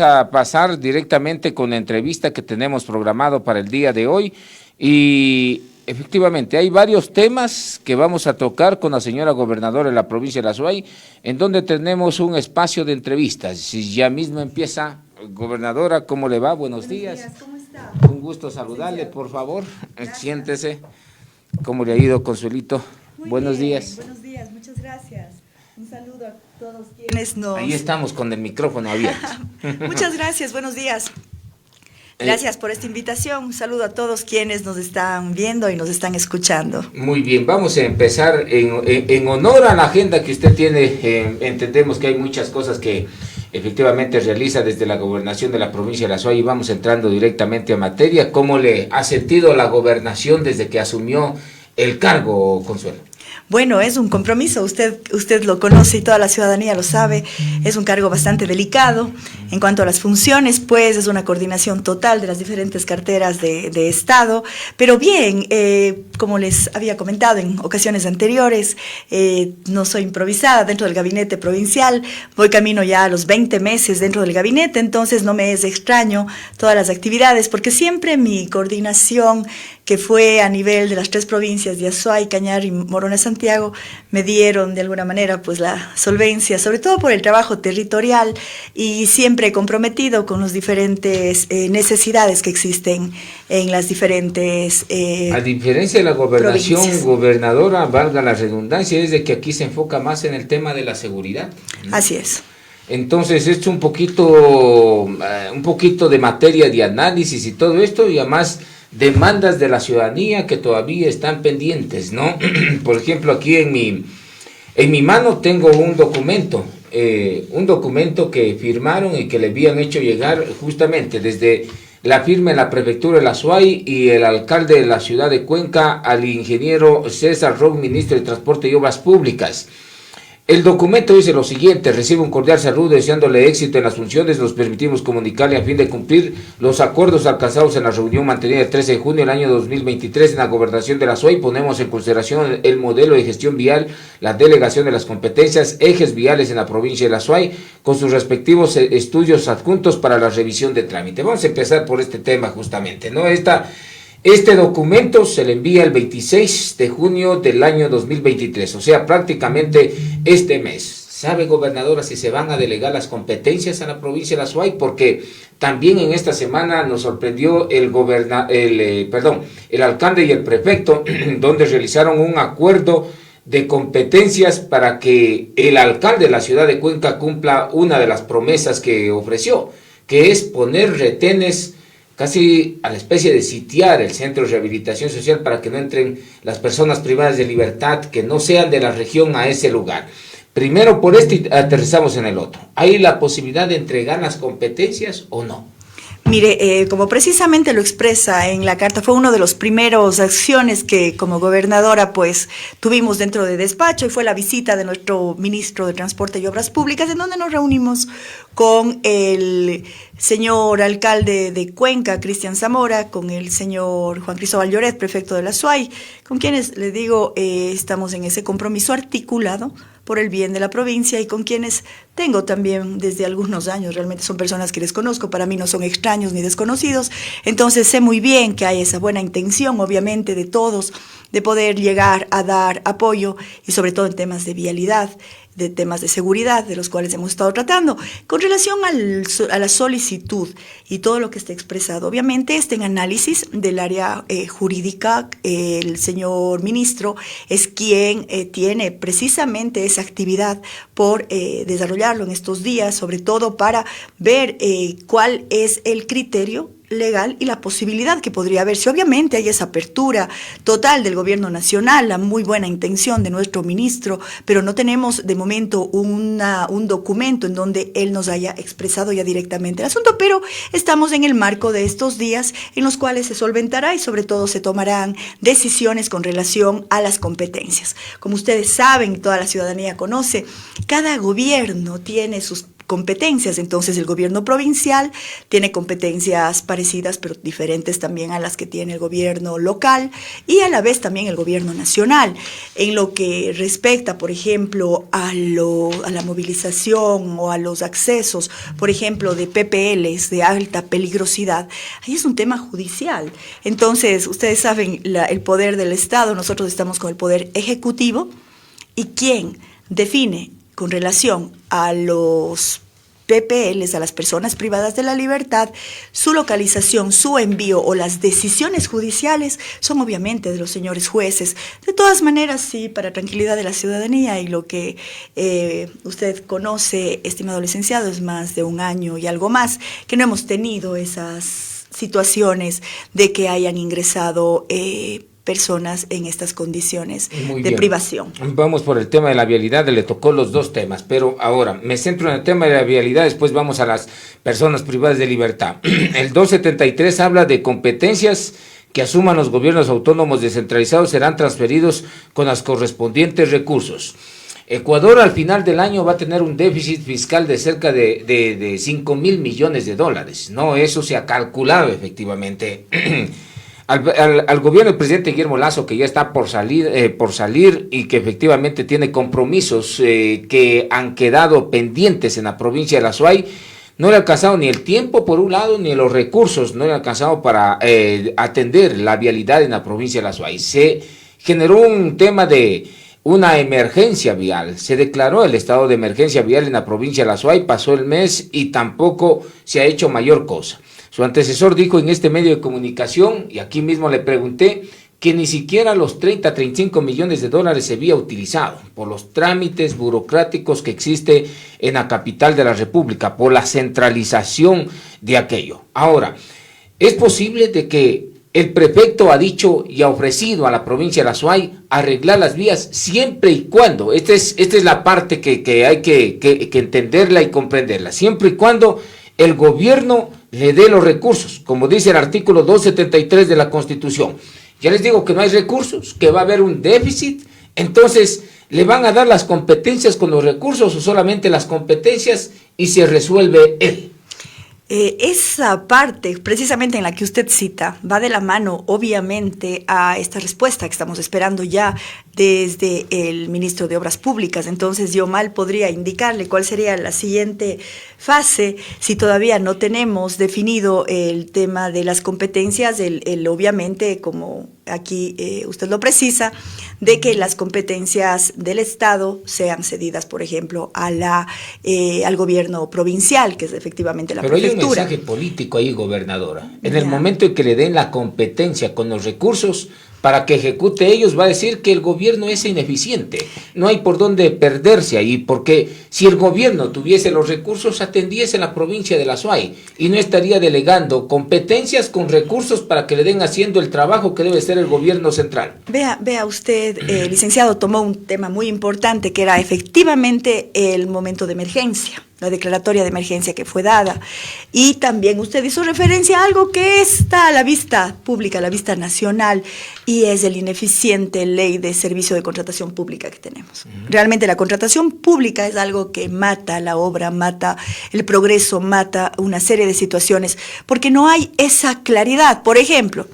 A pasar directamente con la entrevista que tenemos programado para el día de hoy y efectivamente hay varios temas que vamos a tocar con la señora gobernadora de la provincia de La Azuay, en donde tenemos un espacio de entrevistas. Si ya mismo empieza, gobernadora, ¿cómo le va? Buenos días. ¿Cómo está? Un gusto saludarle, por favor. Siéntese. ¿Cómo le ha ido, Consuelito? Buenos días. Buenos días, muchas gracias. Un saludo a todos quienes nos... Ahí estamos con el micrófono abierto. Muchas gracias, buenos días. Gracias por esta invitación. Un saludo a todos quienes nos están viendo y nos están escuchando. Muy bien, vamos a empezar en honor a la agenda que usted tiene. Entendemos que hay muchas cosas que efectivamente realiza desde la gobernación de la provincia de La Azuay y vamos entrando directamente a materia. ¿Cómo le ha sentido la gobernación desde que asumió el cargo, Consuelo? Bueno, es un compromiso, usted lo conoce y toda la ciudadanía lo sabe, es un cargo bastante delicado. En cuanto a las funciones, pues es una coordinación total de las diferentes carteras de Estado, pero bien, como les había comentado en ocasiones anteriores, no soy improvisada dentro del gabinete provincial, voy camino ya a los 20 meses dentro del gabinete, entonces no me es extraño todas las actividades, porque siempre mi coordinación, que fue a nivel de las tres provincias de Azuay, Cañar y Morona Santiago, me dieron de alguna manera pues la solvencia, sobre todo por el trabajo territorial y siempre comprometido con las diferentes necesidades que existen en las diferentes a diferencia de la gobernación, provincias. Gobernadora, valga la redundancia, es de que aquí se enfoca más en el tema de la seguridad, ¿no? Así es. Entonces, esto un poquito de materia de análisis y todo esto, y además demandas de la ciudadanía que todavía están pendientes, ¿no? Por ejemplo, aquí en mi mano tengo un documento que firmaron y que le habían hecho llegar justamente desde la firma en la prefectura de La Azuay y el alcalde de la ciudad de Cuenca al ingeniero César Roc, ministro de Transporte y Obras Públicas. El documento dice lo siguiente: recibe un cordial saludo deseándole éxito en las funciones. Nos permitimos comunicarle a fin de cumplir los acuerdos alcanzados en la reunión mantenida el 13 de junio del año 2023 en la gobernación de La Azuay. Ponemos en consideración el modelo de gestión vial, la delegación de las competencias, ejes viales en la provincia de La Azuay, con sus respectivos estudios adjuntos para la revisión de trámite. Vamos a empezar por este tema justamente, ¿no? Este documento se le envía el 26 de junio del año 2023, o sea, prácticamente este mes. ¿Sabe, gobernadora, si se van a delegar las competencias a la provincia de La Azuay? Porque también en esta semana nos sorprendió el alcalde y el prefecto, donde realizaron un acuerdo de competencias para que el alcalde de la ciudad de Cuenca cumpla una de las promesas que ofreció, que es poner retenes casi a la especie de sitiar el centro de rehabilitación social para que no entren las personas privadas de libertad que no sean de la región a ese lugar. Primero por este y aterrizamos en el otro. ¿Hay la posibilidad de entregar las competencias o no? Mire, como precisamente lo expresa en la carta, fue una de las primeras acciones que como gobernadora pues tuvimos dentro de despacho, y fue la visita de nuestro ministro de Transporte y Obras Públicas, en donde nos reunimos con el señor alcalde de Cuenca, Cristian Zamora, con el señor Juan Cristóbal Lloret, prefecto de La Azuay, con quienes, les digo, estamos en ese compromiso articulado por el bien de la provincia y con quienes tengo también desde algunos años. Realmente son personas que les conozco, para mí no son extraños ni desconocidos, entonces sé muy bien que hay esa buena intención, obviamente, de todos, de poder llegar a dar apoyo y sobre todo en temas de vialidad, de temas de seguridad, de los cuales hemos estado tratando. Con relación a la solicitud y todo lo que está expresado, obviamente este en análisis del área jurídica, el señor ministro es quien tiene precisamente esa actividad por desarrollarlo en estos días, sobre todo para ver cuál es el criterio legal y la posibilidad que podría haber. Si obviamente hay esa apertura total del gobierno nacional, la muy buena intención de nuestro ministro, pero no tenemos de momento un documento en donde él nos haya expresado ya directamente el asunto, pero estamos en el marco de estos días en los cuales se solventará y sobre todo se tomarán decisiones con relación a las competencias. Como ustedes saben, toda la ciudadanía conoce, cada gobierno tiene sus competencias. Entonces el gobierno provincial tiene competencias parecidas pero diferentes también a las que tiene el gobierno local y a la vez también el gobierno nacional. En lo que respecta, por ejemplo, a la movilización o a los accesos, por ejemplo, de PPLs de alta peligrosidad, ahí es un tema judicial. Entonces, ustedes saben, el poder del Estado, nosotros estamos con el poder ejecutivo, y ¿quién define con relación a los PPLs, a las personas privadas de la libertad, su localización, su envío o las decisiones judiciales? Son obviamente de los señores jueces. De todas maneras, sí, para tranquilidad de la ciudadanía y lo que usted conoce, estimado licenciado, es más de un año y algo más que no hemos tenido esas situaciones de que hayan ingresado personas en estas condiciones de privación. Vamos por el tema de la vialidad, le tocó los dos temas, pero ahora me centro en el tema de la vialidad, después vamos a las personas privadas de libertad. El 273 habla de competencias que asuman los gobiernos autónomos descentralizados serán transferidos con los correspondientes recursos. Ecuador al final del año va a tener un déficit fiscal de cerca de 5.000 millones de dólares, ¿no? Eso se ha calculado efectivamente. Al gobierno del presidente Guillermo Lasso, que ya está por salir y que efectivamente tiene compromisos que han quedado pendientes en la provincia de La Suay, no le ha alcanzado ni el tiempo por un lado, ni los recursos, no le ha alcanzado para atender la vialidad en la provincia de La Suay. Se generó un tema de una emergencia vial, se declaró el estado de emergencia vial en la provincia de La Suay, pasó el mes y tampoco se ha hecho mayor cosa. Su antecesor dijo en este medio de comunicación, y aquí mismo le pregunté, que ni siquiera los 35 millones de dólares se había utilizado por los trámites burocráticos que existe en la capital de la República, por la centralización de aquello. Ahora, es posible de que el prefecto ha dicho y ha ofrecido a la provincia de La Suay arreglar las vías siempre y cuando, esta es la parte que hay que entenderla y comprenderla, siempre y cuando el gobierno le dé los recursos, como dice el artículo 273 de la Constitución. Ya les digo que no hay recursos, que va a haber un déficit, entonces ¿le van a dar las competencias con los recursos o solamente las competencias y se resuelve él? Esa parte, precisamente en la que usted cita, va de la mano, obviamente, a esta respuesta que estamos esperando ya desde el ministro de Obras Públicas. Entonces, yo mal podría indicarle cuál sería la siguiente fase si todavía no tenemos definido el tema de las competencias, obviamente, como aquí usted lo precisa, de que las competencias del Estado sean cedidas, por ejemplo, al gobierno provincial, que es efectivamente la prefectura. Pero hay un mensaje político ahí, gobernadora. En el momento en que le den la competencia con los recursos para que ejecute ellos, va a decir que el gobierno es ineficiente. No hay por dónde perderse ahí, porque si el gobierno tuviese los recursos, atendiese la provincia de La Suay y no estaría delegando competencias con recursos para que le den haciendo el trabajo que debe hacer el gobierno central. Vea usted, licenciado, tomó un tema muy importante que era efectivamente el momento de emergencia, la declaratoria de emergencia que fue dada. Y también usted hizo referencia a algo que está a la vista pública, a la vista nacional, y es el ineficiente ley de servicio de contratación pública que tenemos. Realmente la contratación pública es algo que mata la obra, mata el progreso, mata una serie de situaciones, porque no hay esa claridad. Por ejemplo,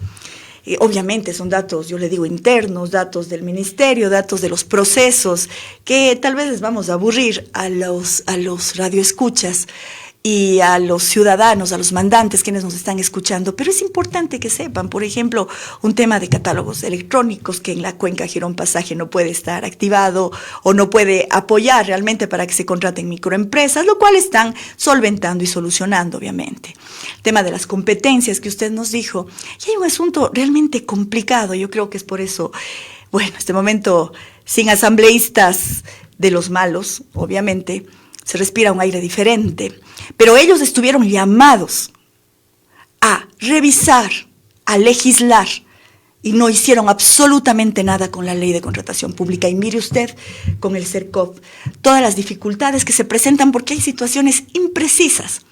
obviamente son datos, yo le digo, internos, datos del ministerio, datos de los procesos, que tal vez les vamos a aburrir a los radioescuchas y a los ciudadanos, a los mandantes quienes nos están escuchando, pero es importante que sepan, por ejemplo, un tema de catálogos electrónicos que en la cuenca Girón Pasaje no puede estar activado o no puede apoyar realmente para que se contraten microempresas, lo cual están solventando y solucionando, obviamente. El tema de las competencias que usted nos dijo, y hay un asunto realmente complicado, yo creo que es por eso, bueno, este momento sin asambleístas de los malos, obviamente, se respira un aire diferente, pero ellos estuvieron llamados a revisar, a legislar, y no hicieron absolutamente nada con la ley de contratación pública. Y mire usted con el CERCOP todas las dificultades que se presentan porque hay situaciones imprecisas.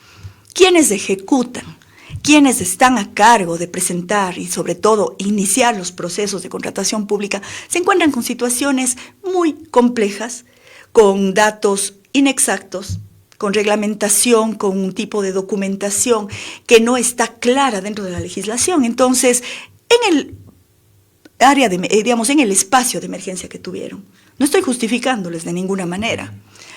¿Quiénes ejecutan? ¿Quiénes están a cargo de presentar y sobre todo iniciar los procesos de contratación pública? Se encuentran con situaciones muy complejas, con datos inexactos, con reglamentación, con un tipo de documentación que no está clara dentro de la legislación. Entonces, en el área de, digamos, en el espacio de emergencia que tuvieron, no estoy justificándoles de ninguna manera,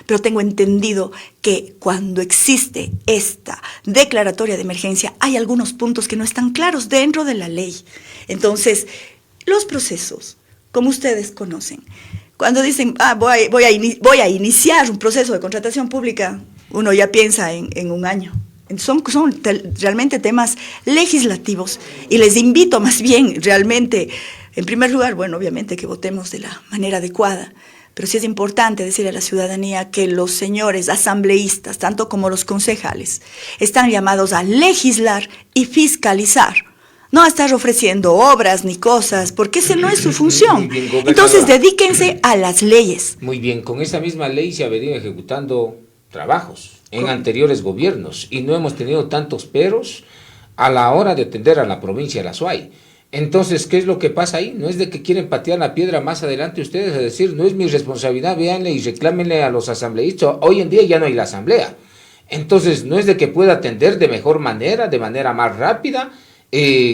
pero tengo entendido que cuando existe esta declaratoria de emergencia hay algunos puntos que no están claros dentro de la ley. Entonces, los procesos, como ustedes conocen, cuando dicen, voy a iniciar un proceso de contratación pública, uno ya piensa en un año. Son realmente temas legislativos y les invito más bien realmente, en primer lugar, bueno, obviamente que votemos de la manera adecuada, pero sí es importante decirle a la ciudadanía que los señores asambleístas, tanto como los concejales, están llamados a legislar y fiscalizar, no a estar ofreciendo obras ni cosas, porque esa no es su función. Bien, entonces dedíquense a las leyes. Muy bien, con esa misma ley se ha venido ejecutando trabajos en anteriores gobiernos y no hemos tenido tantos peros a la hora de atender a la provincia de la Azuay. Entonces, ¿qué es lo que pasa ahí? No es de que quieren patear la piedra más adelante ustedes, es decir, no es mi responsabilidad, véanle y reclámenle a los asambleístas. Hoy en día ya no hay la asamblea. Entonces, no es de que pueda atender de mejor manera, de manera más rápida.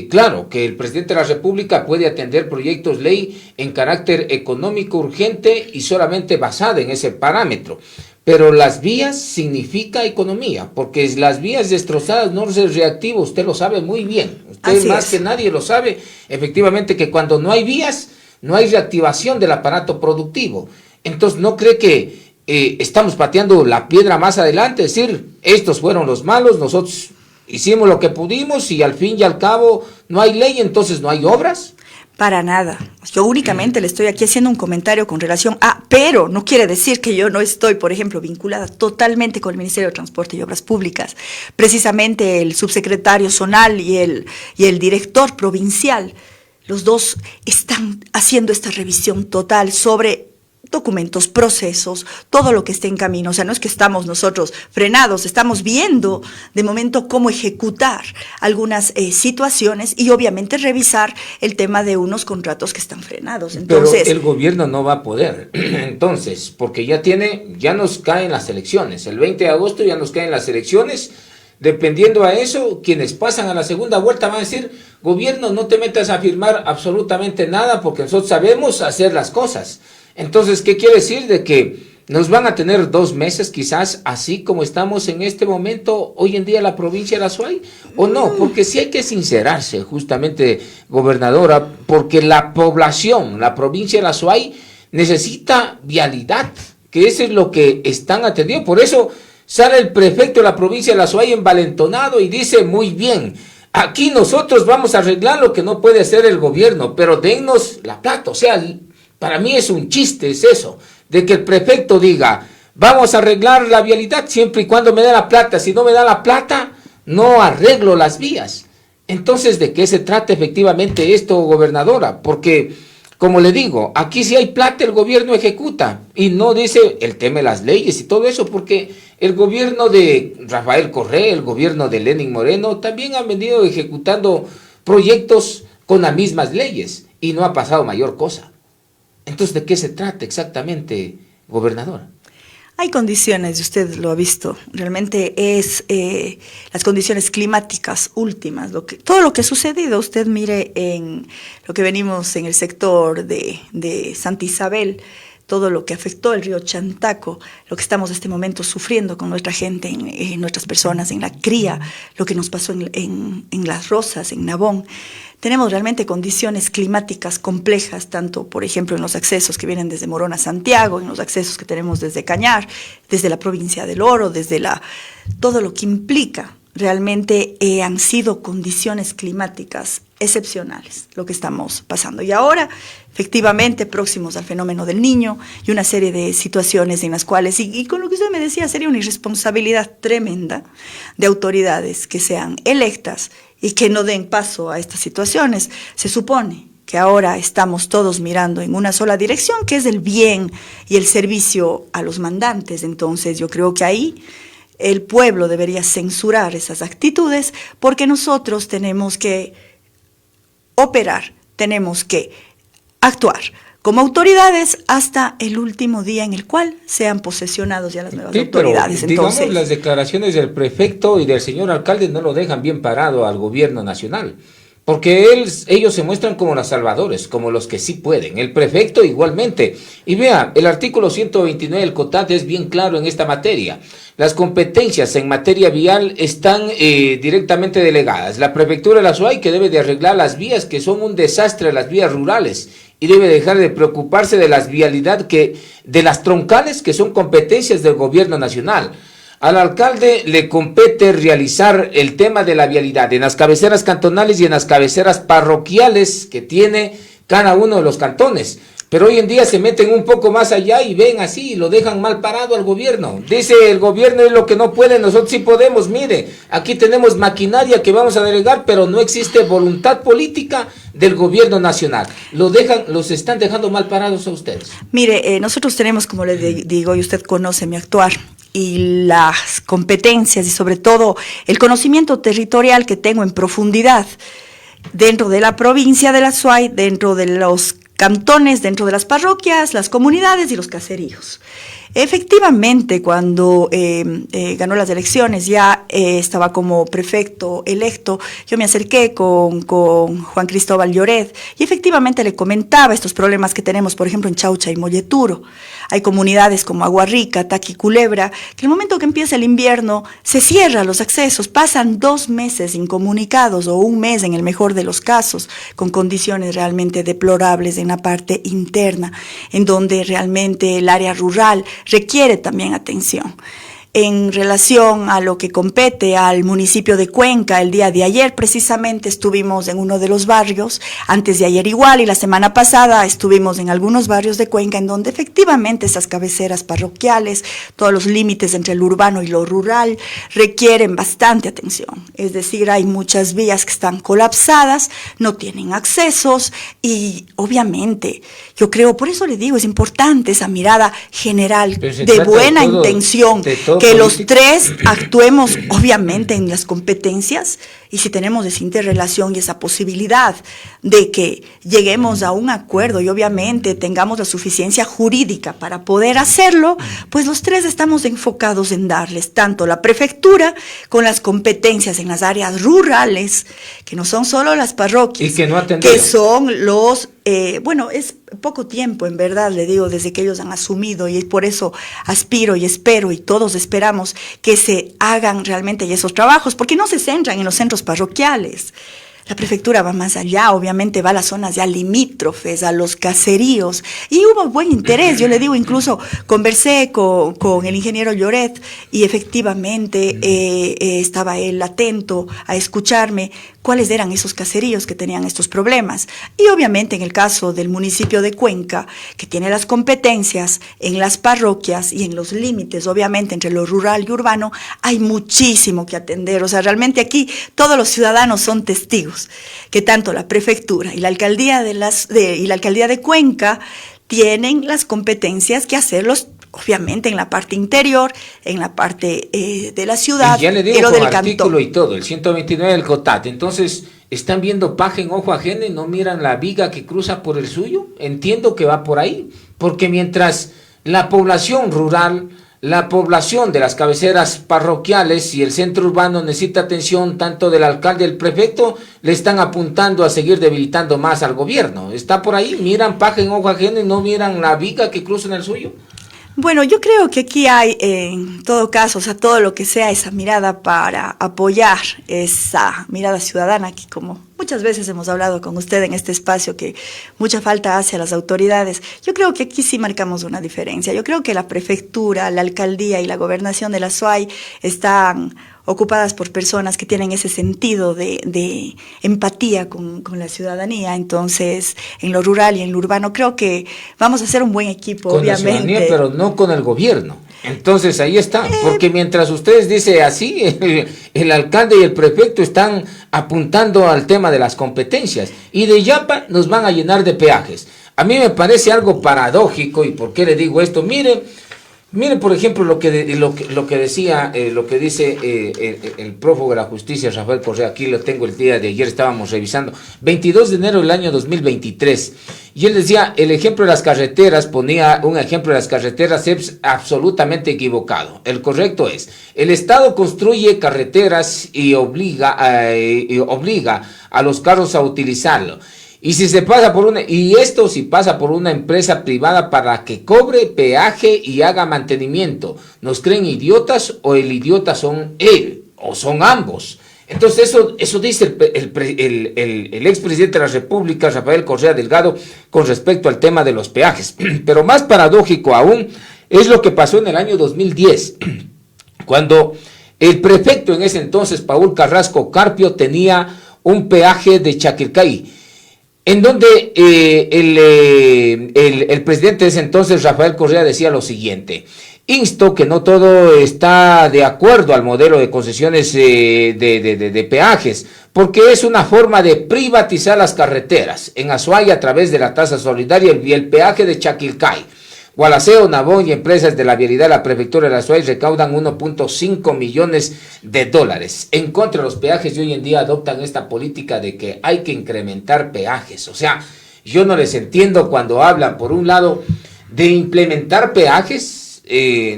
Claro, que el presidente de la República puede atender proyectos ley en carácter económico urgente y solamente basada en ese parámetro. Pero las vías significa economía, porque las vías destrozadas no se reactiva, usted lo sabe muy bien. Usted Así más es. que nadie lo sabe, efectivamente, que cuando no hay vías, no hay reactivación del aparato productivo. Entonces, ¿no cree que estamos pateando la piedra más adelante? Es decir, estos fueron los malos, nosotros hicimos lo que pudimos y al fin y al cabo no hay ley, entonces no hay obras. Para nada. Yo únicamente le estoy aquí haciendo un comentario con relación a, pero no quiere decir que yo no estoy, por ejemplo, vinculada totalmente con el Ministerio de Transporte y Obras Públicas. Precisamente el subsecretario zonal y el director provincial, los dos están haciendo esta revisión total sobre documentos, procesos, todo lo que esté en camino. O sea, no es que estamos nosotros frenados, estamos viendo de momento cómo ejecutar algunas situaciones y obviamente revisar el tema de unos contratos que están frenados. Entonces, pero el gobierno no va a poder, entonces, porque ya nos caen las elecciones, el 20 de agosto ya nos caen las elecciones. Dependiendo a eso, quienes pasan a la segunda vuelta van a decir, gobierno, no te metas a firmar absolutamente nada porque nosotros sabemos hacer las cosas. Entonces, ¿qué quiere decir? De que nos van a tener 2 meses quizás así como estamos en este momento hoy en día la provincia de la Azuay, ¿o no? Porque sí hay que sincerarse justamente, gobernadora, porque la población, la provincia de la Azuay necesita vialidad, que eso es lo que están atendiendo. Por eso sale el prefecto de la provincia de la Azuay envalentonado y dice, muy bien, aquí nosotros vamos a arreglar lo que no puede hacer el gobierno, pero dennos la plata. O sea, para mí es un chiste, es eso, de que el prefecto diga, vamos a arreglar la vialidad siempre y cuando me dé la plata. Si no me da la plata, no arreglo las vías. Entonces, ¿de qué se trata efectivamente esto, gobernadora? Porque, como le digo, aquí si hay plata el gobierno ejecuta y no dice el tema de las leyes y todo eso, porque el gobierno de Rafael Correa, el gobierno de Lenín Moreno, también han venido ejecutando proyectos con las mismas leyes y no ha pasado mayor cosa. Entonces, ¿de qué se trata exactamente, gobernadora? hay condiciones, y usted lo ha visto, realmente es las condiciones climáticas últimas, todo lo que ha sucedido. Usted mire en lo que venimos en el sector de Santa Isabel, todo lo que afectó el río Chantaco, lo que estamos en este momento sufriendo con nuestra gente, en nuestras personas, en la cría, lo que nos pasó en Las Rosas, en Nabón. Tenemos realmente condiciones climáticas complejas, tanto, por ejemplo, en los accesos que vienen desde Morón a Santiago, en los accesos que tenemos desde Cañar, desde la provincia del Oro, todo lo que implica. Realmente han sido condiciones climáticas excepcionales lo que estamos pasando. Y ahora, efectivamente, próximos al fenómeno del Niño y una serie de situaciones en las cuales, y con lo que usted me decía, sería una irresponsabilidad tremenda de autoridades que sean electas y que no den paso a estas situaciones. Se supone que ahora estamos todos mirando en una sola dirección, que es el bien y el servicio a los mandantes. Entonces, yo creo que ahí el pueblo debería censurar esas actitudes, porque nosotros tenemos que operar, tenemos que actuar como autoridades hasta el último día en el cual sean posesionados ya las nuevas autoridades. Pero, digamos, las declaraciones del prefecto y del señor alcalde no lo dejan bien parado al gobierno nacional, porque ellos se muestran como los salvadores, como los que sí pueden, el prefecto igualmente. Y vea, el artículo 129 del COTAT es bien claro en esta materia. Las competencias en materia vial están directamente delegadas. La prefectura de la SUAY, que debe de arreglar las vías, que son un desastre, las vías rurales, y debe dejar de preocuparse de las vialidad, de las troncales, que son competencias del gobierno nacional. Al alcalde le compete realizar el tema de la vialidad en las cabeceras cantonales y en las cabeceras parroquiales que tiene cada uno de los cantones. Pero hoy en día se meten un poco más allá y ven así y lo dejan mal parado al gobierno. Dice el gobierno es lo que no puede, nosotros sí podemos. Mire, aquí tenemos maquinaria que vamos a delegar, pero no existe voluntad política del gobierno nacional. Los están dejando mal parados a ustedes. Mire, nosotros tenemos, como le digo, y usted conoce mi actuar, y las competencias y sobre todo el conocimiento territorial que tengo en profundidad dentro de la provincia de la SUAY, dentro de los cantones, dentro de las parroquias, las comunidades y los caseríos. Efectivamente, cuando ganó las elecciones, ya estaba como prefecto electo, yo me acerqué con Juan Cristóbal Lloret y efectivamente le comentaba estos problemas que tenemos, por ejemplo, en Chaucha y Molleturo. Hay comunidades como Aguarrica, Taqui, Culebra, que el momento que empieza el invierno se cierran los accesos, pasan 2 meses incomunicados o 1 mes en el mejor de los casos, con condiciones realmente deplorables en la parte interna, en donde realmente el área rural requiere también atención. En relación a lo que compete al municipio de Cuenca, el día de ayer precisamente estuvimos en uno de los barrios, antes de ayer igual y la semana pasada estuvimos en algunos barrios de Cuenca en donde efectivamente esas cabeceras parroquiales, todos los límites entre lo urbano y lo rural requieren bastante atención. Es decir, hay muchas vías que están colapsadas, no tienen accesos y obviamente yo creo, por eso le digo, es importante esa mirada general de buena intención, que los tres actuemos obviamente en las competencias y si tenemos esa interrelación y esa posibilidad de que lleguemos a un acuerdo y obviamente tengamos la suficiencia jurídica para poder hacerlo, pues los tres estamos enfocados en darles tanto la prefectura con las competencias en las áreas rurales, que no son solo las parroquias, y que son los... bueno, es poco tiempo, en verdad, le digo, desde que ellos han asumido y por eso aspiro y espero y todos esperamos que se hagan realmente esos trabajos, porque no se centran en los centros parroquiales. La prefectura va más allá, obviamente va a las zonas ya limítrofes, a los caseríos, y hubo buen interés. Yo le digo, incluso conversé con el ingeniero Lloret y efectivamente estaba él atento a escucharme cuáles eran esos caseríos que tenían estos problemas. Y obviamente en el caso del municipio de Cuenca, que tiene las competencias en las parroquias y en los límites, obviamente entre lo rural y urbano, hay muchísimo que atender. O sea, realmente aquí todos los ciudadanos son testigos que tanto la prefectura y la alcaldía de Cuenca tienen las competencias que hacerlos, obviamente en la parte interior, en la parte de la ciudad, ya le digo, pero con del artículo cantón. Y todo, el 129 del COTAT. Entonces, ¿están viendo paja en ojo ajeno y no miran la viga que cruza por el suyo? Entiendo que va por ahí, porque mientras la población rural, la población de las cabeceras parroquiales y el centro urbano necesita atención tanto del alcalde y el prefecto, le están apuntando a seguir debilitando más al gobierno. ¿Está por ahí? ¿Miran paja en ojo ajeno y no miran la viga que cruza en el suyo? Bueno, yo creo que aquí hay, en todo caso, o sea, todo lo que sea esa mirada para apoyar esa mirada ciudadana, que como muchas veces hemos hablado con usted en este espacio, que mucha falta hace a las autoridades. Yo creo que aquí sí marcamos una diferencia. Yo creo que la prefectura, la alcaldía y la gobernación de la SUAY están ocupadas por personas que tienen ese sentido de empatía con la ciudadanía. Entonces, en lo rural y en lo urbano, creo que vamos a hacer un buen equipo, con obviamente. La ciudadanía, pero no con el gobierno. Entonces, ahí está. Porque mientras ustedes dicen así, el alcalde y el prefecto están apuntando al tema de las competencias. Y de Yapa nos van a llenar de peajes. A mí me parece algo paradójico. ¿Y por qué le digo esto? Mire, Mire, por ejemplo, lo que decía, lo que dice el prófugo de la justicia, Rafael Correa, aquí lo tengo el día de ayer, estábamos revisando, 22 de enero del año 2023, y él decía, el ejemplo de las carreteras, ponía un ejemplo de las carreteras, es absolutamente equivocado. El correcto es, el Estado construye carreteras y obliga a los carros a utilizarlo. Y si se pasa si pasa por una empresa privada para que cobre peaje y haga mantenimiento, ¿nos creen idiotas o el idiota son él o son ambos? Entonces eso dice el expresidente de la República, Rafael Correa Delgado, con respecto al tema de los peajes. Pero más paradójico aún es lo que pasó en el año 2010, cuando el prefecto en ese entonces, Paul Carrasco Carpio, tenía un peaje de Chaquilcay, en donde el presidente de ese entonces, Rafael Correa, decía lo siguiente: insto que no todo está de acuerdo al modelo de concesiones de peajes, porque es una forma de privatizar las carreteras. En Azuay, a través de la tasa solidaria y el peaje de Chaquilcay, Gualaceo, Nabón y empresas de la vialidad de la prefectura de Azuay recaudan 1.5 millones de dólares. En contra de los peajes, y hoy en día adoptan esta política de que hay que incrementar peajes. O sea, yo no les entiendo cuando hablan, por un lado, de implementar peajes.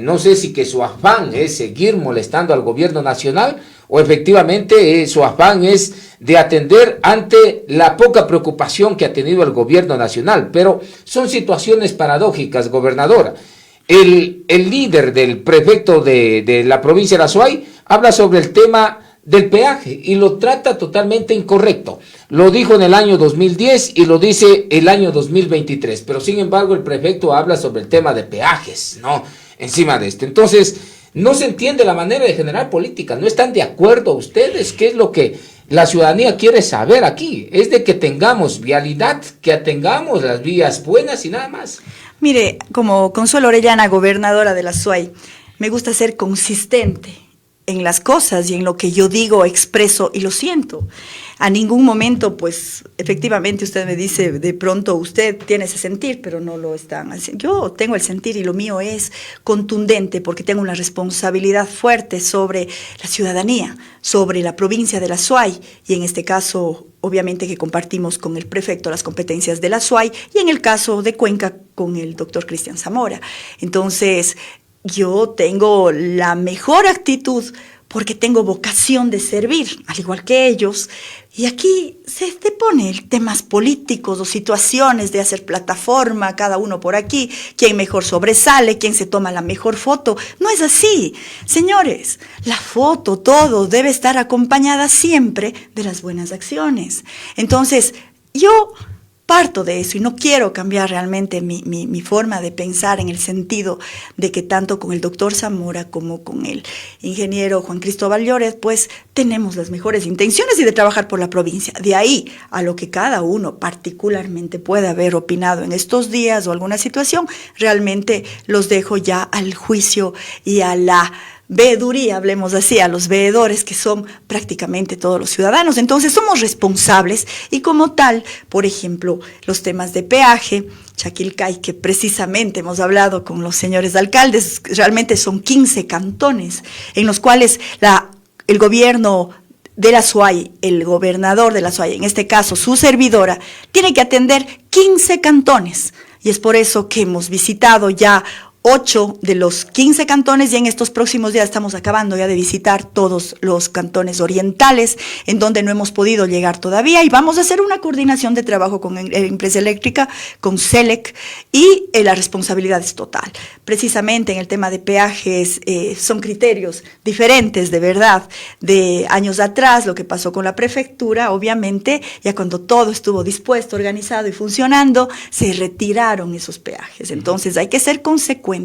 No sé si que su afán es seguir molestando al gobierno nacional o efectivamente su afán es de atender ante la poca preocupación que ha tenido el gobierno nacional. Pero son situaciones paradójicas, gobernadora. El líder del prefecto de la provincia de Azuay habla sobre el tema del peaje y lo trata totalmente incorrecto. Lo dijo en el año 2010 y lo dice el año 2023, pero sin embargo el prefecto habla sobre el tema de peajes, ¿no? Encima de esto. Entonces, no se entiende la manera de generar política. ¿No están de acuerdo ustedes? ¿Qué es lo que la ciudadanía quiere saber aquí? Es de que tengamos vialidad, que tengamos las vías buenas y nada más. Mire, como Consuelo Orellana, gobernadora de la Azuay, me gusta ser consistente en las cosas y en lo que yo digo, expreso y lo siento. A ningún momento, pues, efectivamente usted me dice, de pronto usted tiene ese sentir, pero no lo están haciendo. Yo tengo el sentir y lo mío es contundente porque tengo una responsabilidad fuerte sobre la ciudadanía, sobre la provincia de la Azuay y en este caso, obviamente que compartimos con el prefecto las competencias de la Azuay y en el caso de Cuenca con el doctor Cristian Zamora. Entonces, yo tengo la mejor actitud porque tengo vocación de servir, al igual que ellos. Y aquí se te pone temas políticos o situaciones de hacer plataforma, cada uno por aquí, quién mejor sobresale, quién se toma la mejor foto. No es así. Señores, la foto, todo debe estar acompañada siempre de las buenas acciones. Entonces, yo parto de eso y no quiero cambiar realmente mi forma de pensar en el sentido de que tanto con el doctor Zamora como con el ingeniero Juan Cristóbal Lloret, pues tenemos las mejores intenciones y de trabajar por la provincia. De ahí a lo que cada uno particularmente pueda haber opinado en estos días o alguna situación, realmente los dejo ya al juicio y a la veeduría, hablemos así, a los veedores que son prácticamente todos los ciudadanos. Entonces somos responsables y como tal, por ejemplo, los temas de peaje, Chaquilcay, que precisamente hemos hablado con los señores alcaldes, realmente son 15 cantones en los cuales el gobierno de la Azuay, el gobernador de la Azuay, en este caso su servidora, tiene que atender 15 cantones y es por eso que hemos visitado ya 8 de los 15 cantones y en estos próximos días estamos acabando ya de visitar todos los cantones orientales en donde no hemos podido llegar todavía y vamos a hacer una coordinación de trabajo con la empresa eléctrica, con SELEC y la responsabilidad es total. Precisamente en el tema de peajes son criterios diferentes de verdad de años atrás, lo que pasó con la prefectura, obviamente ya cuando todo estuvo dispuesto, organizado y funcionando, se retiraron esos peajes. Entonces hay que ser consecuentes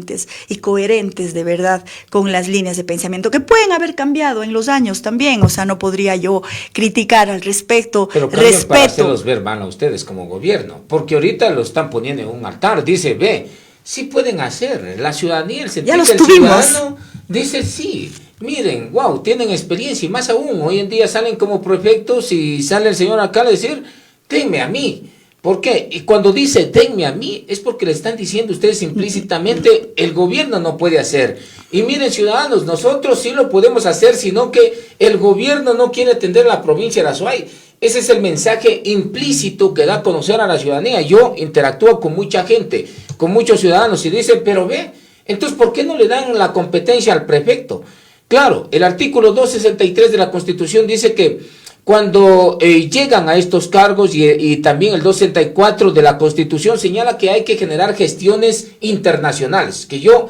y coherentes de verdad con las líneas de pensamiento que pueden haber cambiado en los años también, o sea, no podría yo criticar al respecto. Pero respeto para hacerlos ver mal a ustedes como gobierno, porque ahorita lo están poniendo en un altar, dice, ve, sí pueden hacer, la ciudadanía, el sentir del ciudadano, dice sí, miren, wow, tienen experiencia y más aún, hoy en día salen como prefectos y sale el señor alcalde a decir, denme a mí. ¿Por qué? Y cuando dice denme a mí, es porque le están diciendo ustedes implícitamente el gobierno no puede hacer. Y miren, ciudadanos, nosotros sí lo podemos hacer, sino que el gobierno no quiere atender la provincia de la Azuay. Ese es el mensaje implícito que da a conocer a la ciudadanía. Yo interactúo con mucha gente, con muchos ciudadanos y dicen, pero ve, entonces ¿por qué no le dan la competencia al prefecto? Claro, el artículo 263 de la Constitución dice que cuando llegan a estos cargos y también el 264 de la Constitución señala que hay que generar gestiones internacionales, que yo,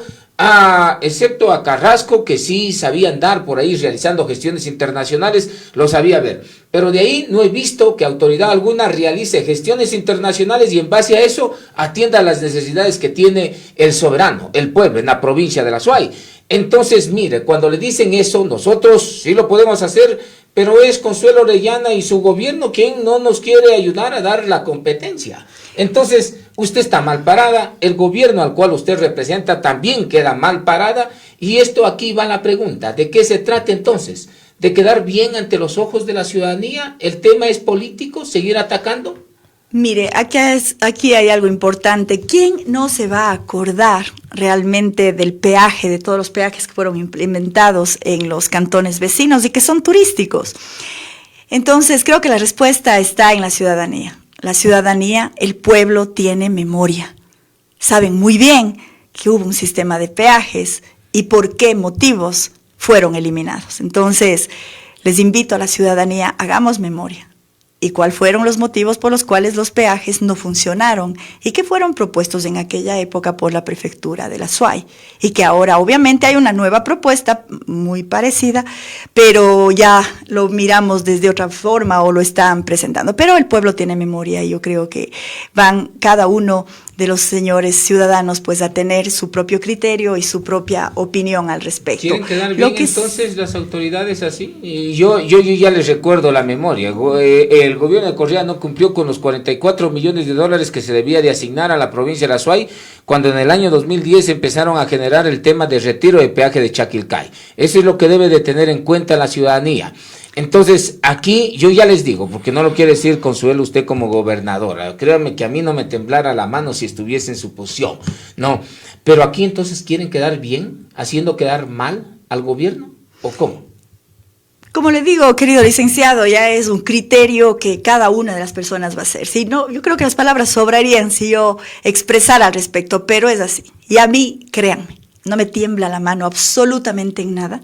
excepto a Carrasco, que sí sabía andar por ahí realizando gestiones internacionales, lo sabía ver. Pero de ahí no he visto que autoridad alguna realice gestiones internacionales y en base a eso atienda las necesidades que tiene el soberano, el pueblo, en la provincia de la Azuay. Entonces, mire, cuando le dicen eso, nosotros sí lo podemos hacer, pero es Consuelo Orellana y su gobierno quien no nos quiere ayudar a dar la competencia. Entonces, usted está mal parada, el gobierno al cual usted representa también queda mal parada, y esto aquí va la pregunta, ¿de qué se trata entonces? ¿De quedar bien ante los ojos de la ciudadanía? ¿El tema es político? ¿Seguir atacando? Mire, aquí hay algo importante. ¿Quién no se va a acordar realmente del peaje, de todos los peajes que fueron implementados en los cantones vecinos y que son turísticos? Entonces, creo que la respuesta está en la ciudadanía. La ciudadanía, el pueblo tiene memoria. Saben muy bien que hubo un sistema de peajes y por qué motivos fueron eliminados. Entonces, les invito a la ciudadanía, hagamos memoria. ¿Y cuáles fueron los motivos por los cuales los peajes no funcionaron y que fueron propuestos en aquella época por la prefectura de la Azuay? Y que ahora obviamente hay una nueva propuesta muy parecida, pero ya lo miramos desde otra forma o lo están presentando. Pero el pueblo tiene memoria y yo creo que van cada uno de los señores ciudadanos pues a tener su propio criterio y su propia opinión al respecto. ¿Quieren quedar bien entonces las autoridades así? Y yo ya les recuerdo la memoria. El gobierno de Correa no cumplió con los 44 millones de dólares que se debía de asignar a la provincia de la Azuay cuando en el año 2010 empezaron a generar el tema de retiro de peaje de Chaquilcay. Eso es lo que debe de tener en cuenta la ciudadanía. Entonces, aquí yo ya les digo, porque no lo quiere decir Consuelo usted como gobernadora, créanme que a mí no me temblara la mano si estuviese en su posición, no, pero aquí entonces quieren quedar bien, haciendo quedar mal al gobierno, ¿o cómo? Como le digo, querido licenciado, ya es un criterio que cada una de las personas va a hacer. Si no, yo creo que las palabras sobrarían si yo expresara al respecto, pero es así. Y a mí, créanme, no me tiembla la mano absolutamente en nada.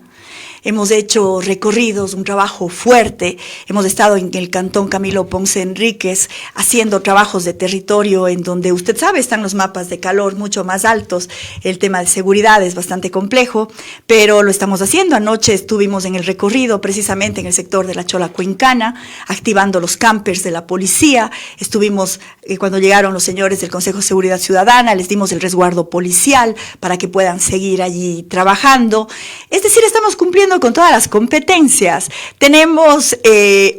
Hemos hecho recorridos, un trabajo fuerte. Hemos estado en el cantón Camilo Ponce Enríquez haciendo trabajos de territorio en donde usted sabe están los mapas de calor mucho más altos. El tema de seguridad es bastante complejo, pero lo estamos haciendo. Anoche estuvimos en el recorrido precisamente en el sector de la Chola Cuencana, activando los campers de la policía. Estuvimos, cuando llegaron los señores del Consejo de Seguridad Ciudadana, les dimos el resguardo policial para que puedan seguir allí trabajando. Es decir, estamos cumpliendo con todas las competencias. Tenemos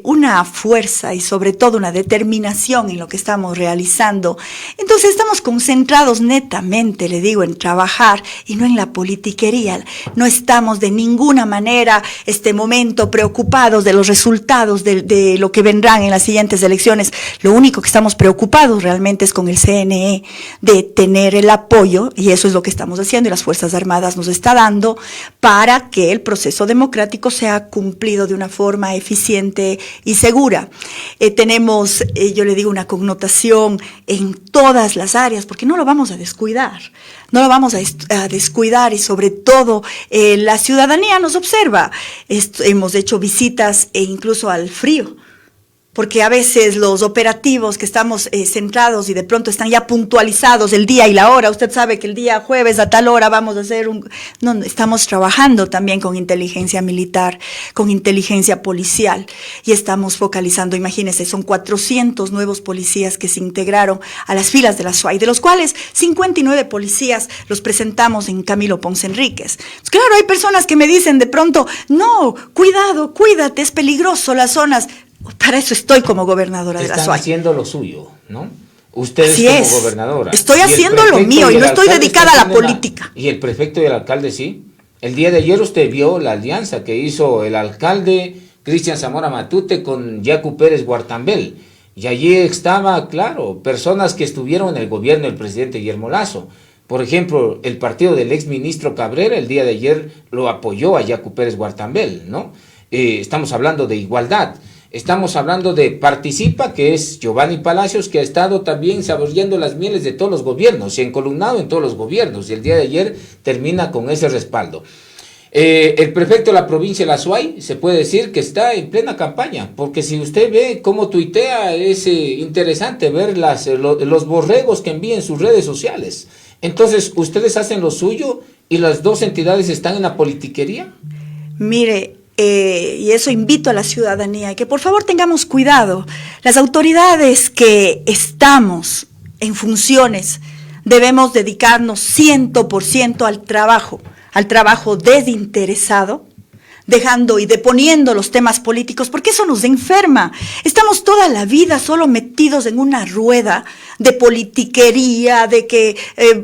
una fuerza y sobre todo una determinación en lo que estamos realizando. Entonces estamos concentrados netamente, le digo, en trabajar y no en la politiquería. No estamos de ninguna manera este momento preocupados de los resultados de lo que vendrán en las siguientes elecciones. Lo único que estamos preocupados realmente es con el CNE, de tener el apoyo, y eso es lo que estamos haciendo y las Fuerzas Armadas nos está dando para que el proceso democrático sea cumplido de una forma eficiente y segura. Tenemos, yo le digo, una connotación en todas las áreas, porque no lo vamos a descuidar, no lo vamos a descuidar y sobre todo la ciudadanía nos observa. Hemos hecho visitas e incluso al frío, porque a veces los operativos que estamos centrados y de pronto están ya puntualizados el día y la hora, usted sabe que el día jueves a tal hora vamos a hacer no, estamos trabajando también con inteligencia militar, con inteligencia policial y estamos focalizando, imagínense, son 400 nuevos policías que se integraron a las filas de la Azuay, de los cuales 59 policías los presentamos en Camilo Ponce Enríquez. Claro, hay personas que me dicen de pronto, no, cuidado, cuídate, es peligroso las zonas. Para eso estoy como gobernadora de la Azuay. Están haciendo lo suyo, ¿no? Usted Así es como gobernadora. Estoy haciendo lo mío y no estoy dedicada a la política. Y el prefecto y el alcalde sí. El día de ayer usted vio la alianza que hizo el alcalde Cristian Zamora Matute con Yacu Pérez Guartambel. Y allí estaba, claro, personas que estuvieron en el gobierno del presidente Guillermo Lasso. Por ejemplo, el partido del exministro Cabrera el día de ayer lo apoyó a Yacu Pérez Guartambel, ¿no? Estamos hablando de igualdad. Estamos hablando de Participa, que es Giovanni Palacios, que ha estado también saboreando las mieles de todos los gobiernos, y encolumnado en todos los gobiernos, y el día de ayer termina con ese respaldo. El prefecto de la provincia de La Suay se puede decir que está en plena campaña, porque si usted ve cómo tuitea, es interesante ver los borregos que envía en sus redes sociales. Entonces, ¿ustedes hacen lo suyo y las dos entidades están en la politiquería? Mire, y eso invito a la ciudadanía, que por favor tengamos cuidado. Las autoridades que estamos en funciones debemos dedicarnos 100% al trabajo desinteresado, dejando y deponiendo los temas políticos, porque eso nos enferma. Estamos toda la vida solo metidos en una rueda de politiquería, de que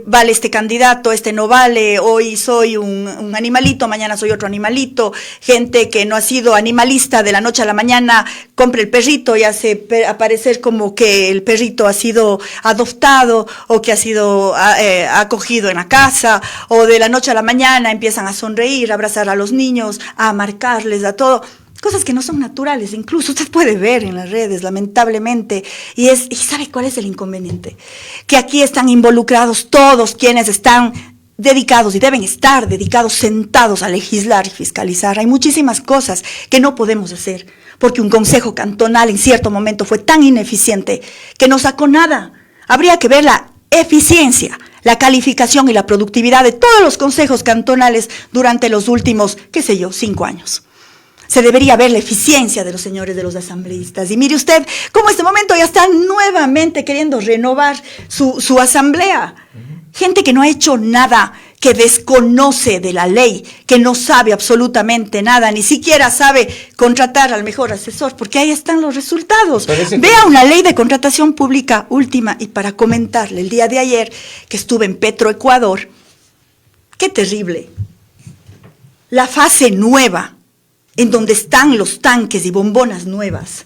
vale este candidato, este no vale, hoy soy un animalito, mañana soy otro animalito, gente que no ha sido animalista de la noche a la mañana, compra el perrito y hace aparecer como que el perrito ha sido adoptado o que ha sido acogido en la casa, o de la noche a la mañana empiezan a sonreír, a abrazar a los niños, a marcarles, a todo. Cosas que no son naturales, incluso usted puede ver en las redes, lamentablemente, y ¿sabe cuál es el inconveniente? Que aquí están involucrados todos quienes están dedicados y deben estar dedicados, sentados a legislar y fiscalizar. Hay muchísimas cosas que no podemos hacer, porque un consejo cantonal en cierto momento fue tan ineficiente que no sacó nada. Habría que ver la eficiencia, la calificación y la productividad de todos los consejos cantonales durante los últimos, 5 años. Se debería ver la eficiencia de los señores de los asambleístas. Y mire usted cómo en este momento ya están nuevamente queriendo renovar su asamblea. Gente que no ha hecho nada, que desconoce de la ley, que no sabe absolutamente nada, ni siquiera sabe contratar al mejor asesor, porque ahí están los resultados. Vea una ley de contratación pública última, y para comentarle, el día de ayer que estuve en Petroecuador, qué terrible. La fase nueva, en donde están los tanques y bombonas nuevas.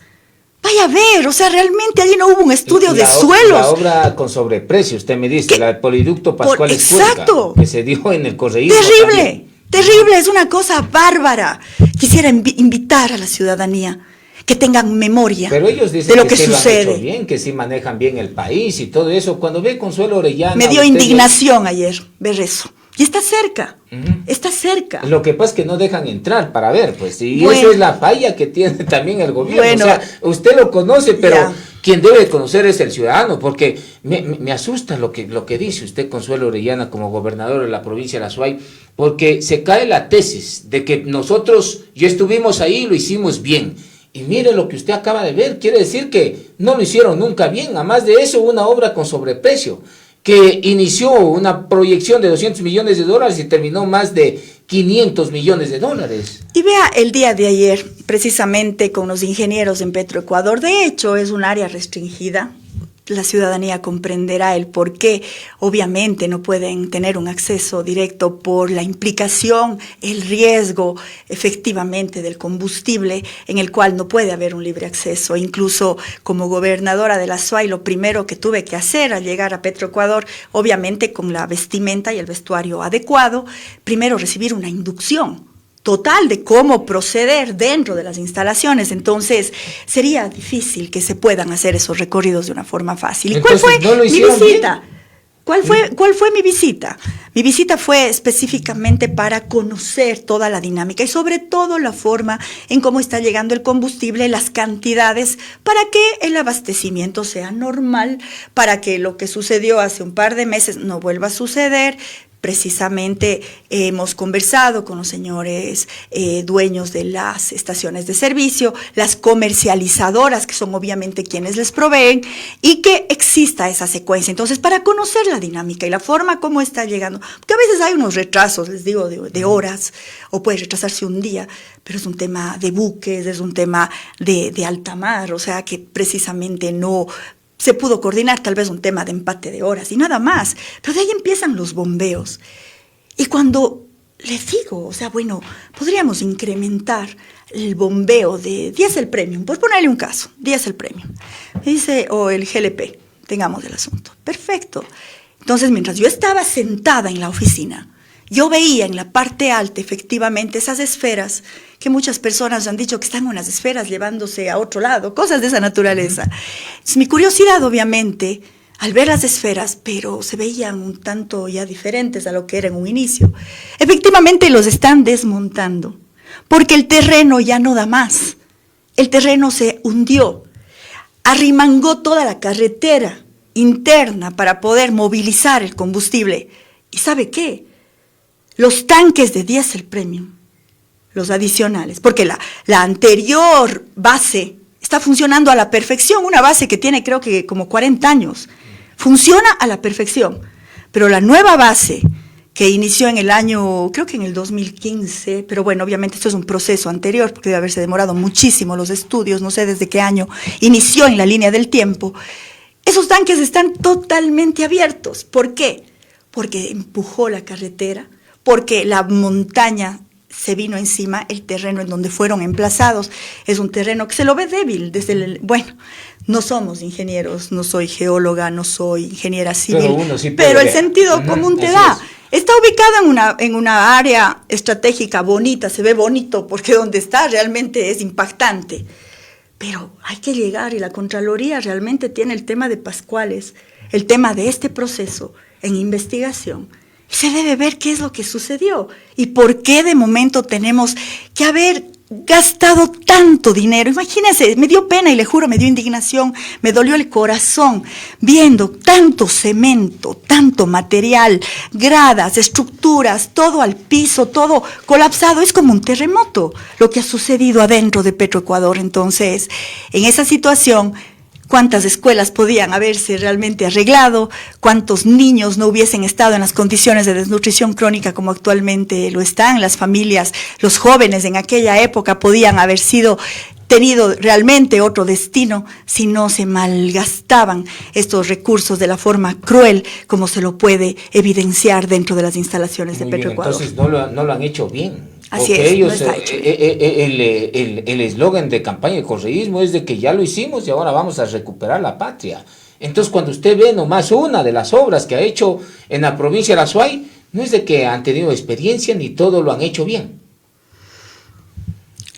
Vaya a ver, o sea, realmente allí no hubo un estudio de suelos. La obra con sobreprecio, usted me dice, la del Poliducto Pascual exacto, que se dio en el correísmo. Terrible, terrible, es una cosa bárbara. Quisiera invitar a la ciudadanía que tengan memoria. Pero ellos dicen de lo que sí sucede. Lo han hecho bien, que sí manejan bien el país y todo eso. Cuando ve Consuelo Orellana... Me dio indignación ayer ver eso. Y está cerca, está cerca. Lo que pasa es que no dejan entrar para ver, pues, y eso es la falla que tiene también el gobierno. Bueno, o sea, usted lo conoce, pero ya. Quien debe conocer es el ciudadano, porque me asusta lo que dice usted, Consuelo Orellana, como gobernador de la provincia de La Suay, porque se cae la tesis de que nosotros ya estuvimos ahí y lo hicimos bien. Y mire lo que usted acaba de ver, quiere decir que no lo hicieron nunca bien, además de eso, una obra con sobreprecio, que inició una proyección de $200 millones y terminó más de $500 millones. Y vea el día de ayer, precisamente con los ingenieros en Petroecuador, de hecho es un área restringida. La ciudadanía comprenderá el por qué. Obviamente no pueden tener un acceso directo por la implicación, el riesgo efectivamente del combustible, en el cual no puede haber un libre acceso. Incluso como gobernadora de La Suay, lo primero que tuve que hacer al llegar a Petroecuador, obviamente con la vestimenta y el vestuario adecuado, primero recibir una inducción total de cómo proceder dentro de las instalaciones. Entonces sería difícil que se puedan hacer esos recorridos de una forma fácil. ¿Y cuál fue mi visita? ¿Cuál fue mi visita? Mi visita fue específicamente para conocer toda la dinámica y sobre todo la forma en cómo está llegando el combustible, las cantidades, para que el abastecimiento sea normal, para que lo que sucedió hace un par de meses no vuelva a suceder. Precisamente hemos conversado con los señores dueños de las estaciones de servicio, las comercializadoras, que son obviamente quienes les proveen, y que exista esa secuencia. Entonces, para conocer la dinámica y la forma como está llegando, porque a veces hay unos retrasos, les digo, de horas, o puede retrasarse un día, pero es un tema de buques, es un tema de alta mar, o sea que precisamente no se pudo coordinar, tal vez un tema de empate de horas y nada más. Pero de ahí empiezan los bombeos. Y cuando les digo, o sea, bueno, podríamos incrementar el bombeo de diésel premium, por ponerle un caso, diésel premium. Me dice, o el GLP, tengamos el asunto. Perfecto. Entonces, mientras yo estaba sentada en la oficina, yo veía en la parte alta, efectivamente, esas esferas que muchas personas han dicho que están unas esferas llevándose a otro lado, cosas de esa naturaleza. Entonces, mi curiosidad, obviamente, al ver las esferas, pero se veían un tanto ya diferentes a lo que era en un inicio. Efectivamente, los están desmontando, porque el terreno ya no da más. El terreno se hundió, arrimangó toda la carretera interna para poder movilizar el combustible. ¿Y sabe qué? Los tanques de diésel premium, los adicionales, porque la anterior base está funcionando a la perfección, una base que tiene creo que como 40 años, funciona a la perfección, pero la nueva base que inició en el año, creo que en el 2015, pero bueno, obviamente esto es un proceso anterior, porque debe haberse demorado muchísimo los estudios, no sé desde qué año inició en la línea del tiempo. Esos tanques están totalmente abiertos. ¿Por qué? Porque empujó la carretera, porque la montaña se vino encima, el terreno en donde fueron emplazados es un terreno que se lo ve débil bueno, no somos ingenieros, no soy geóloga, no soy ingeniera civil, pero el sentido común te da. Está ubicada en una área estratégica bonita, se ve bonito porque donde está realmente es impactante, pero hay que llegar y la Contraloría realmente tiene el tema de Pascuales, el tema de este proceso en investigación. Se debe ver qué es lo que sucedió y por qué de momento tenemos que haber gastado tanto dinero. Imagínense, me dio pena y le juro, me dio indignación, me dolió el corazón viendo tanto cemento, tanto material, gradas, estructuras, todo al piso, todo colapsado. Es como un terremoto lo que ha sucedido adentro de Petroecuador. Entonces, en esa situación, cuántas escuelas podían haberse realmente arreglado, cuántos niños no hubiesen estado en las condiciones de desnutrición crónica como actualmente lo están, las familias, los jóvenes en aquella época podían haber tenido realmente otro destino si no se malgastaban estos recursos de la forma cruel como se lo puede evidenciar dentro de las instalaciones de Petroecuador. Entonces no lo han hecho bien. Así Porque es, ellos, no está hecho. el eslogan de campaña de correísmo es de que ya lo hicimos y ahora vamos a recuperar la patria. Entonces, cuando usted ve nomás una de las obras que ha hecho en la provincia de La Suay, no es de que han tenido experiencia ni todo lo han hecho bien.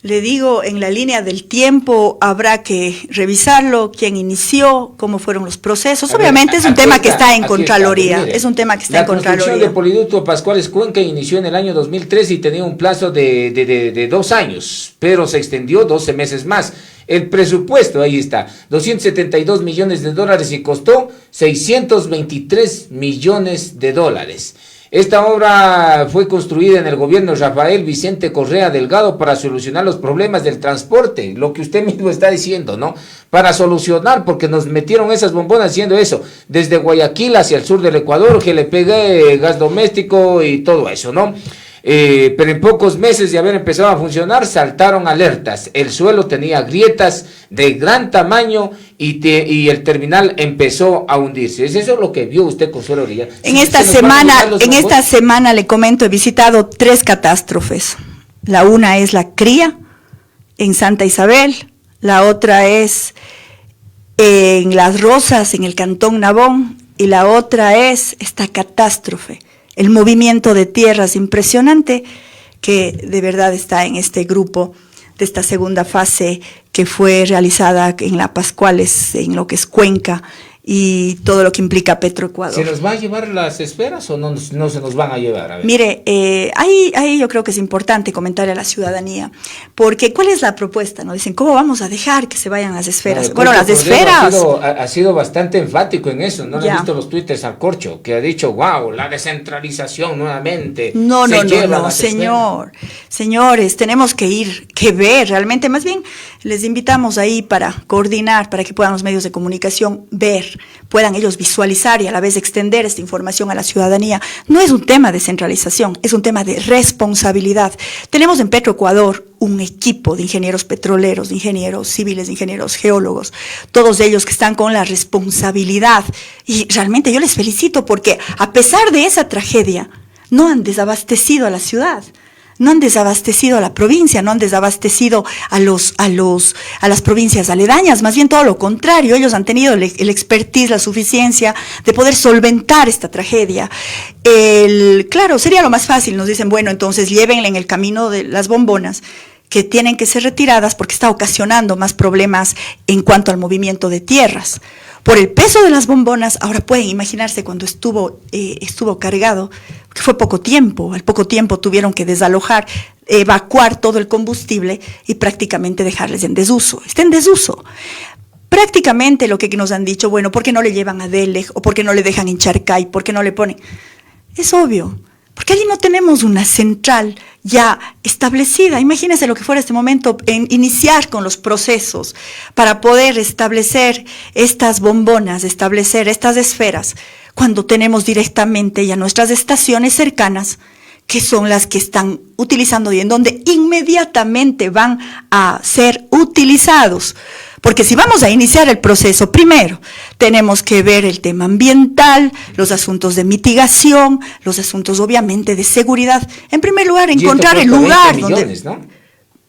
Le digo, en la línea del tiempo habrá que revisarlo, quién inició, cómo fueron los procesos. Obviamente es un tema que está en Contraloría. Es un tema que está en Contraloría. La construcción de Poliducto Pascuales Cuenca inició en el año 2013 y tenía un plazo de 2 años, pero se extendió 12 meses más. El presupuesto, ahí está, $272 millones y costó $623 millones. Esta obra fue construida en el gobierno de Rafael Vicente Correa Delgado para solucionar los problemas del transporte, lo que usted mismo está diciendo, ¿no? Para solucionar, porque nos metieron esas bombonas haciendo eso, desde Guayaquil hacia el sur del Ecuador, GLP, gas doméstico y todo eso, ¿no? Pero en pocos meses de haber empezado a funcionar, saltaron alertas. El suelo tenía grietas de gran tamaño y el terminal empezó a hundirse. ¿Es eso lo que vio usted, Consuelo Orilla? En esta semana le comento, he visitado 3 catástrofes. La una es la cría en Santa Isabel, la otra es en Las Rosas, en el Cantón Nabón, y la otra es esta catástrofe. El movimiento de tierras impresionante que de verdad está en este grupo de esta segunda fase que fue realizada en la Pascuales, en lo que es Cuenca y todo lo que implica Petroecuador. ¿Se nos va a llevar las esferas o no se nos van a llevar? A ver. Mire, ahí yo creo que es importante comentarle a la ciudadanía, porque ¿cuál es la propuesta? ¿No? Dicen, ¿cómo vamos a dejar que se vayan las esferas? No, bueno, las esferas... Ha sido bastante enfático en eso, ¿no? Le he visto los twitters al Corcho, que ha dicho, wow, la descentralización nuevamente. No, señores, tenemos que ver realmente, más bien les invitamos ahí para coordinar, para que puedan los medios de comunicación ver, puedan ellos visualizar y a la vez extender esta información a la ciudadanía. No es un tema de centralización, es un tema de responsabilidad. Tenemos en Petroecuador un equipo de ingenieros petroleros, de ingenieros civiles, de ingenieros geólogos, todos ellos que están con la responsabilidad. Y realmente yo les felicito porque a pesar de esa tragedia, no han desabastecido a la ciudad. No han desabastecido a la provincia, no han desabastecido a las provincias aledañas, más bien todo lo contrario, ellos han tenido el expertise, la suficiencia de poder solventar esta tragedia. Claro, sería lo más fácil, nos dicen, bueno, entonces llévenle en el camino de las bombonas, que tienen que ser retiradas porque está ocasionando más problemas en cuanto al movimiento de tierras. Por el peso de las bombonas, ahora pueden imaginarse cuando estuvo cargado, que fue poco tiempo, al poco tiempo tuvieron que desalojar, evacuar todo el combustible y prácticamente dejarles en desuso. Está en desuso. Prácticamente lo que nos han dicho, bueno, ¿por qué no le llevan a Delej o por qué no le dejan en Charcay? ¿Por qué no le ponen? Es obvio, porque allí no tenemos una central ya establecida. Imagínense lo que fuera este momento en iniciar con los procesos para poder establecer estas bombonas, establecer estas esferas, cuando tenemos directamente ya nuestras estaciones cercanas, que son las que están utilizando y en donde inmediatamente van a ser utilizados. Porque si vamos a iniciar el proceso, primero tenemos que ver el tema ambiental, los asuntos de mitigación, los asuntos obviamente de seguridad. En primer lugar, encontrar el lugar donde... ¿no?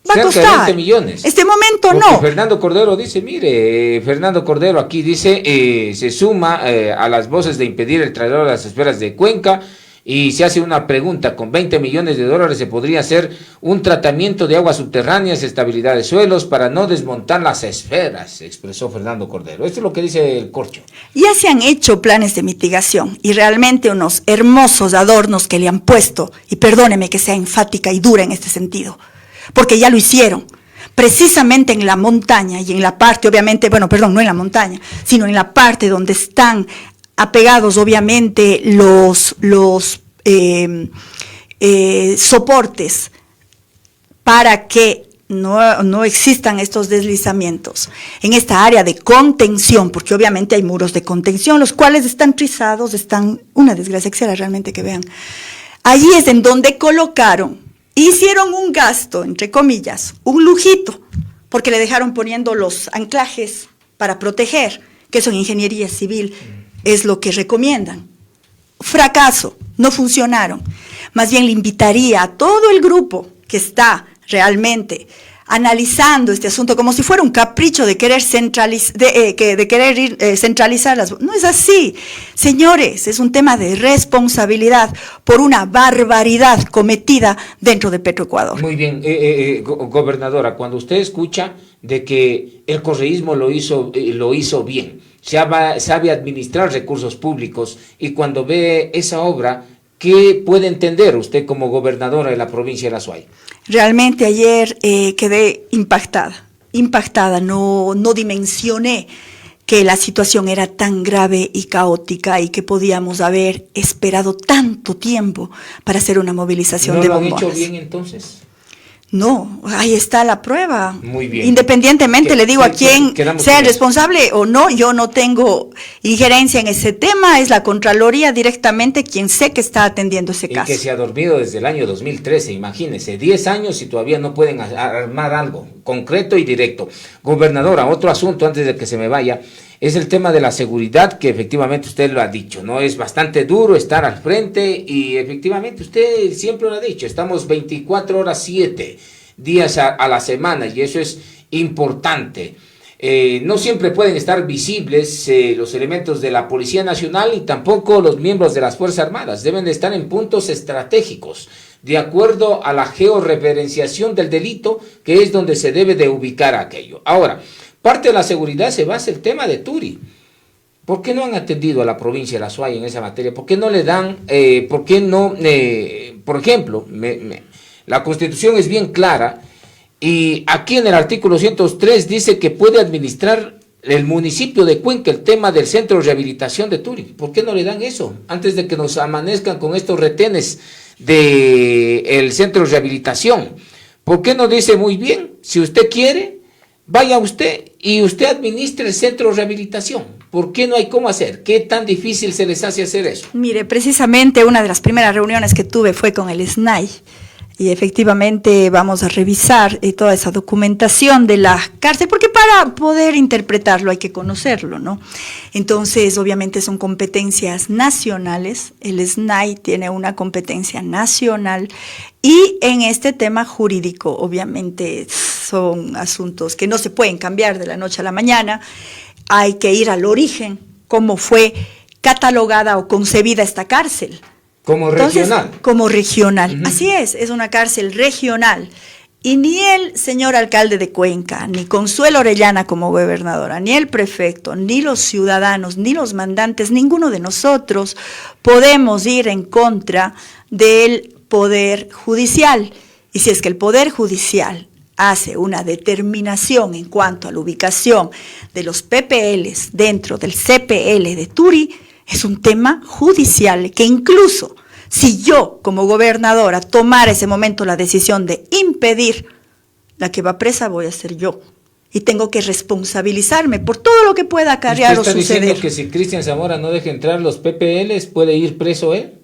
Va a costar. 20 millones. Este momento porque no. Fernando Cordero dice, mire, Fernando Cordero aquí dice, se suma a las voces de impedir el traslado de las esferas de Cuenca y se hace una pregunta, con 20 millones de dólares se podría hacer un tratamiento de aguas subterráneas, estabilidad de suelos para no desmontar las esferas, expresó Fernando Cordero. Esto es lo que dice el Corcho. Ya se han hecho planes de mitigación y realmente unos hermosos adornos que le han puesto, y perdóneme que sea enfática y dura en este sentido, porque ya lo hicieron, precisamente en la montaña y en la parte, obviamente, bueno, perdón, no en la montaña, sino en la parte donde están apegados, obviamente, los soportes para que no existan estos deslizamientos en esta área de contención, porque obviamente hay muros de contención, los cuales están trizados, están, una desgracia que será realmente que vean. Allí es en donde hicieron un gasto, entre comillas, un lujito, porque le dejaron poniendo los anclajes para proteger, que eso en ingeniería civil es lo que recomiendan. Fracaso, no funcionaron. Más bien le invitaría a todo el grupo que está realmente analizando este asunto como si fuera un capricho de querer centralizar las... No es así, señores, es un tema de responsabilidad por una barbaridad cometida dentro de Petroecuador. Muy bien, gobernadora, cuando usted escucha de que el correísmo lo hizo bien, sabe administrar recursos públicos, y cuando ve esa obra, ¿qué puede entender usted como gobernadora de la provincia de La Suay? Realmente ayer quedé impactada, no dimensioné que la situación era tan grave y caótica y que podíamos haber esperado tanto tiempo para hacer una movilización de bombonas. ¿No lo han hecho bien entonces? No, ahí está la prueba. Muy bien. Independientemente, le digo a quien sea el responsable o no, yo no tengo injerencia en ese tema, es la Contraloría directamente quien sé que está atendiendo ese caso. Y que se ha dormido desde el año 2013, imagínense, 10 años y todavía no pueden armar algo concreto y directo. Gobernadora, otro asunto antes de que se me vaya, es el tema de la seguridad, que efectivamente usted lo ha dicho, ¿no? Es bastante duro estar al frente y efectivamente usted siempre lo ha dicho, estamos 24 horas, 7 días a la semana y eso es importante. No siempre pueden estar visibles los elementos de la Policía Nacional y tampoco los miembros de las Fuerzas Armadas, deben de estar en puntos estratégicos, de acuerdo a la georreferenciación del delito, que es donde se debe de ubicar aquello. Ahora, parte de la seguridad se basa en el tema de Turi. ¿Por qué no han atendido a la provincia de La Suay en esa materia? ¿Por qué no le dan, por ejemplo, la Constitución es bien clara y aquí en el artículo 103 dice que puede administrar el municipio de Cuenca el tema del centro de rehabilitación de Turi? ¿Por qué no le dan eso? Antes de que nos amanezcan con estos retenes del centro de rehabilitación. ¿Por qué no dice muy bien, si usted quiere, vaya usted y usted administre el centro de rehabilitación? ¿Por qué no hay cómo hacer? ¿Qué tan difícil se les hace hacer eso? Mire, precisamente una de las primeras reuniones que tuve fue con el SNAI, Y efectivamente vamos a revisar toda esa documentación de la cárcel, porque para poder interpretarlo hay que conocerlo, ¿no? Entonces, obviamente son competencias nacionales, el SNAI tiene una competencia nacional y en este tema jurídico, obviamente son asuntos que no se pueden cambiar de la noche a la mañana, hay que ir al origen, cómo fue catalogada o concebida esta cárcel. Como regional. Entonces, como regional, así es una cárcel regional. Y ni el señor alcalde de Cuenca, ni Consuelo Orellana como gobernadora, ni el prefecto, ni los ciudadanos, ni los mandantes, ninguno de nosotros podemos ir en contra del Poder Judicial. Y si es que el Poder Judicial hace una determinación en cuanto a la ubicación de los PPLs dentro del CPL de Turi, es un tema judicial que incluso si yo como gobernadora tomara ese momento la decisión de impedir, la que va presa voy a ser yo. Y tengo que responsabilizarme por todo lo que pueda acarrear o suceder. ¿Usted está diciendo que si Cristian Zamora no deja entrar los PPLs, puede ir preso él?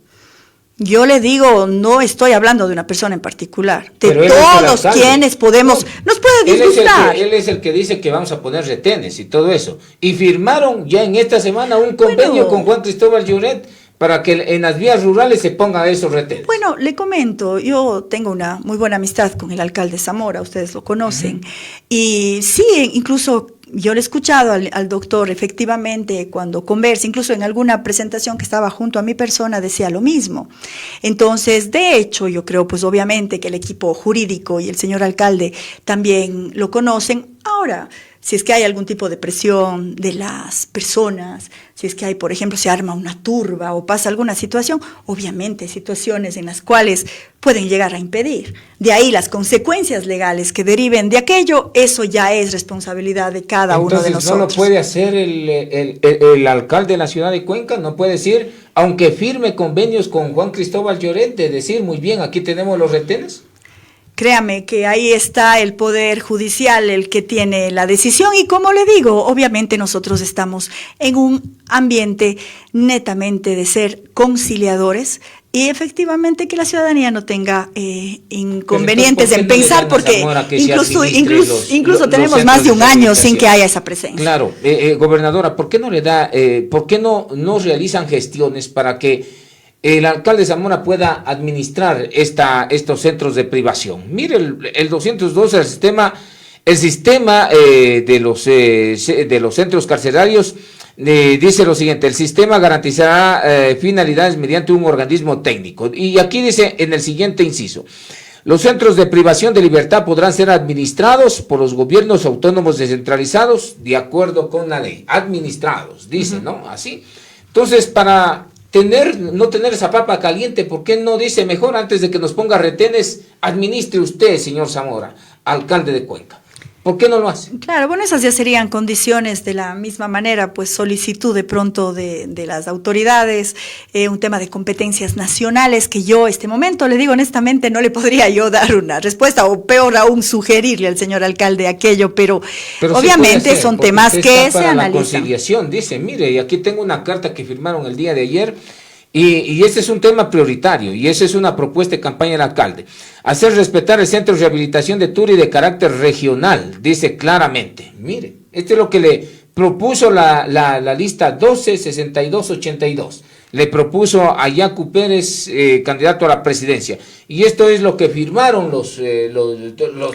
Yo le digo, no estoy hablando de una persona en particular, de pero todos quienes podemos, nos puede disgustar. Él es el que dice que vamos a poner retenes y todo eso. Y firmaron ya en esta semana un convenio con Juan Cristóbal Lloret para que en las vías rurales se pongan esos retenes. Bueno, le comento, yo tengo una muy buena amistad con el alcalde Zamora, ustedes lo conocen, y sí, incluso yo le he escuchado al doctor, efectivamente, cuando conversa, incluso en alguna presentación que estaba junto a mi persona, decía lo mismo. Entonces, de hecho, yo creo, pues obviamente que el equipo jurídico y el señor alcalde también lo conocen. Ahora, si es que hay algún tipo de presión de las personas, si es que hay, por ejemplo, se arma una turba o pasa alguna situación, obviamente situaciones en las cuales pueden llegar a impedir. De ahí las consecuencias legales que deriven de aquello, eso ya es responsabilidad de cada uno de nosotros. Entonces, ¿no lo puede hacer el alcalde de la ciudad de Cuenca? ¿No puede decir, aunque firme convenios con Juan Cristóbal Lloret, de decir, muy bien, aquí tenemos los retenes? Créame que ahí está el Poder Judicial, el que tiene la decisión, y como le digo, obviamente nosotros estamos en un ambiente netamente de ser conciliadores y efectivamente que la ciudadanía no tenga inconvenientes en pensar, porque incluso tenemos más de un año sin que haya esa presencia. Claro, gobernadora, ¿por qué no le da, por qué no realizan gestiones para que el alcalde Zamora pueda administrar estos centros de privación? Mire, el 202, el sistema de los centros carcelarios dice lo siguiente: el sistema garantizará finalidades mediante un organismo técnico. Y aquí dice en el siguiente inciso: los centros de privación de libertad podrán ser administrados por los gobiernos autónomos descentralizados de acuerdo con la ley. Administrados, dice, ¿no? Así. Entonces, para no tener esa papa caliente, ¿por qué no dice mejor, antes de que nos ponga retenes, administre usted, señor Zamora, alcalde de Cuenca? ¿Por qué no lo hace? Claro, bueno, esas ya serían condiciones de la misma manera, pues solicitud de pronto de las autoridades, un tema de competencias nacionales que yo este momento, le digo honestamente, no le podría yo dar una respuesta, o peor aún sugerirle al señor alcalde aquello, pero obviamente son temas que se analizan. La conciliación, dice, mire, y aquí tengo una carta que firmaron el día de ayer. Y este es un tema prioritario, y esa es una propuesta de campaña del alcalde: hacer respetar el centro de rehabilitación de Turi de carácter regional, dice claramente. Mire, esto es lo que le propuso la lista 126282, le propuso a Yacu Pérez, candidato a la presidencia, y esto es lo que firmaron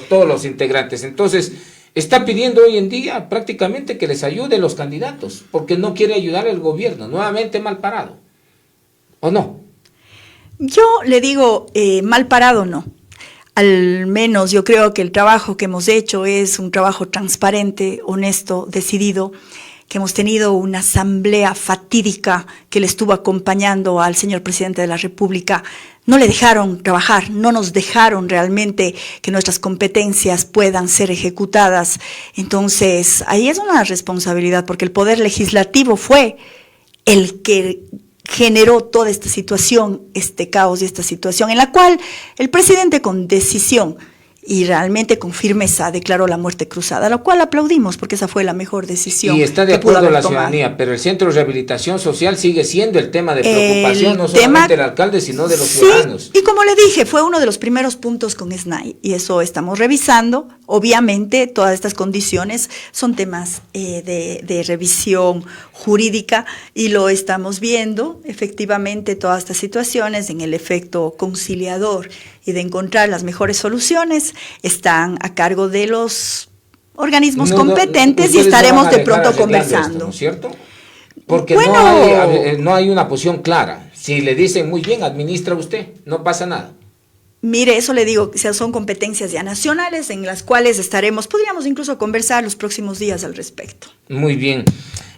todos los integrantes. Entonces, está pidiendo hoy en día prácticamente que les ayuden los candidatos, porque no quiere ayudar el gobierno, nuevamente mal parado. ¿O no? Yo le digo, mal parado no. Al menos yo creo que el trabajo que hemos hecho es un trabajo transparente, honesto, decidido, que hemos tenido una asamblea fatídica que le estuvo acompañando al señor presidente de la República. No le dejaron trabajar, no nos dejaron realmente que nuestras competencias puedan ser ejecutadas. Entonces, ahí es una responsabilidad, porque el Poder Legislativo fue el que generó toda esta situación, este caos y esta situación en la cual el presidente, con decisión y realmente con firmeza declaró la muerte cruzada, lo cual aplaudimos porque esa fue la mejor decisión. Y está de acuerdo la ciudadanía, pero el Centro de Rehabilitación Social sigue siendo el tema de preocupación, no solamente del alcalde, sino de los ciudadanos. Y como le dije, fue uno de los primeros puntos con SNAI, y eso estamos revisando. Obviamente, todas estas condiciones son temas de revisión jurídica, y lo estamos viendo, efectivamente, todas estas situaciones en el efecto conciliador y de encontrar las mejores soluciones están a cargo de los organismos competentes, y estaremos de pronto conversando. Esto, ¿no es cierto? Porque no hay una posición clara. Si le dicen muy bien, administra usted, no pasa nada. Mire, eso le digo, son competencias ya nacionales en las cuales podríamos incluso conversar los próximos días al respecto. Muy bien.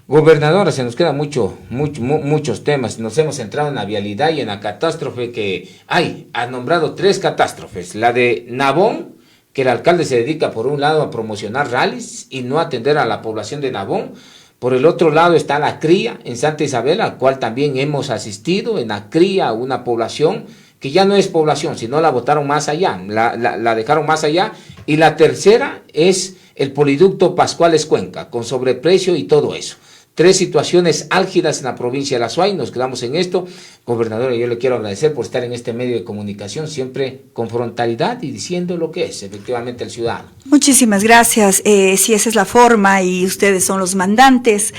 Gobernadora, se nos quedan muchos temas. Nos hemos centrado en la vialidad y en la catástrofe que hay. Ha nombrado 3 catástrofes. La de Nabón, que el alcalde se dedica por un lado a promocionar rallies y no atender a la población de Nabón. Por el otro lado está la cría en Santa Isabel, al cual también hemos asistido. En la cría, una población que ya no es población, sino la botaron más allá, la dejaron más allá. Y la tercera es el poliducto Pascuales Cuenca, con sobreprecio y todo eso. 3 situaciones álgidas en la provincia de La Suay. Nos quedamos en esto. Gobernadora, yo le quiero agradecer por estar en este medio de comunicación, siempre con frontalidad y diciendo lo que es efectivamente el ciudadano. Muchísimas gracias. Si esa es la forma y ustedes son los mandantes,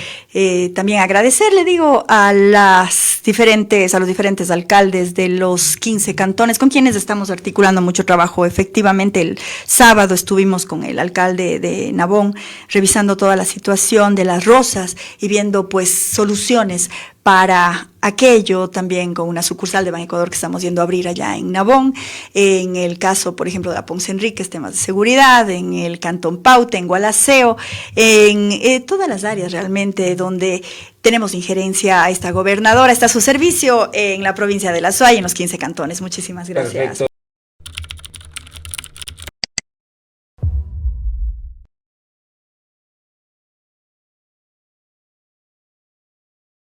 también agradecerle, digo, a los diferentes alcaldes de los 15 cantones, con quienes estamos articulando mucho trabajo. Efectivamente, el sábado estuvimos con el alcalde de Nabón, revisando toda la situación de Las Rosas y viendo pues soluciones para aquello, también con una sucursal de Ban Ecuador que estamos yendo a abrir allá en Nabón. En el caso, por ejemplo, de la Ponce Enríquez, temas de seguridad, en el Cantón Pauta, en Gualaceo, en todas las áreas realmente donde tenemos injerencia. A esta gobernadora, está a su servicio en la provincia de La Suay, en los 15 cantones. Muchísimas gracias. Perfecto.